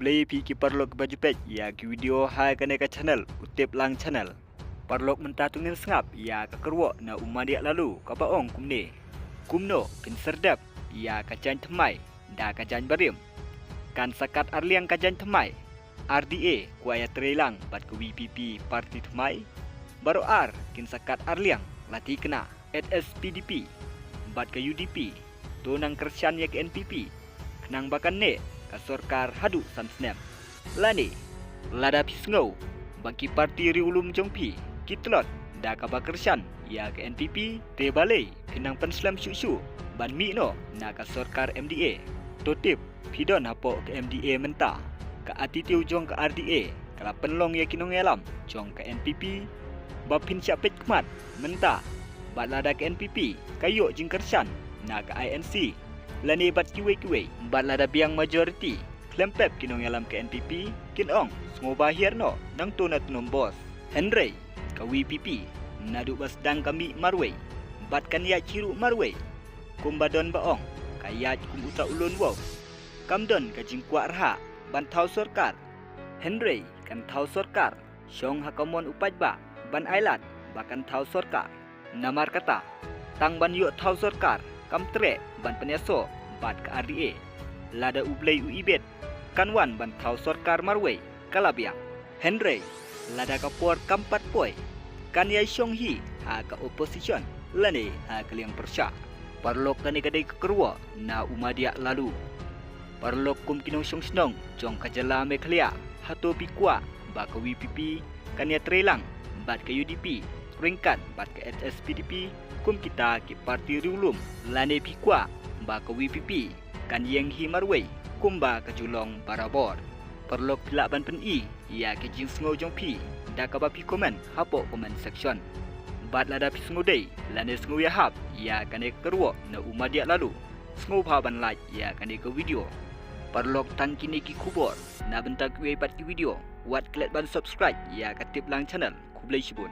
Play pi ki parlok baju pet ya ki video hai kene ka channel utip lang channel. Parlok mentah tungin sengap ya ka kerwok na Madiah lalu ka baong kumne. Kumno kin serdap ya ka jan temai da ka jan barim. Kan sakat arliang ka jan temai. RDA kuaya terelang bat ke WPP parti temai. Baru R kin sakat arliang lati kena SPDP bat ke UDP. Tonang kersian ya ke NPP. Kenang bakan ne ka sorkar hadu sansnam. Lani lada pisngau bagi parti riulum jongpi kitlot da ka bakersian ya ke NPP te balai kenang penslam syuk-syuk ban mi no na ka sorkar MDA. Totip pidon Hapoh ke MDA Mynta ka atitiu jong ke RDA kala penlong ya kinong yalam jong ke NPP bapin siapet kemat Mynta bat lada ke NPP kayo jing kersian na ke INC. Lani bat kiwe-kiwe bat lada biang majority klempep kinong yalam ke NPP kin ong semua bahir no nang tunat nombos Henry ke WPP nadu basdang kami Marwei bat kan ya ciru Marwei kumbadon baong kayat kum uta ulun wow kamdon ka jingkwa rha ban thau sorkar Henry kan thau sorkar Shong hakamon upajba ban ailat bakan thau sorkar namar kata tang ban yuk thau sorkar kam tre ban penyaso bat ke RDA lada ublei uibet kanwan ban thau sorkar Marwei kalabiang Henry lada kapor kampat poi kan yai Shong hi ha ka opposition lani ha kaliang persya parlok kani kadai kekerwa na Madiah lalu parlok kum kinong Shong snong jong kajala me khalia hato pikwa ba ka WPP kan ya trelang bat ke UDP ringkat bat ke SPDP kum kita ki parti riulum lani pikwa ba ka WPP kan yang hi Marwei kumba ke julong barabor perlok pilak ban pen i ya ke jing sngo jong pi da ka ba pi komen Hapoh komen section bat lada pi sngo dei lani sngo ya hap ya kane kerwo na Madiah lalu sngo pha ban like ya kane ke video perlok tan kini ki kubor na bentak we pat ki video wat klet ban subscribe ya ka tip lang channel kublai sibun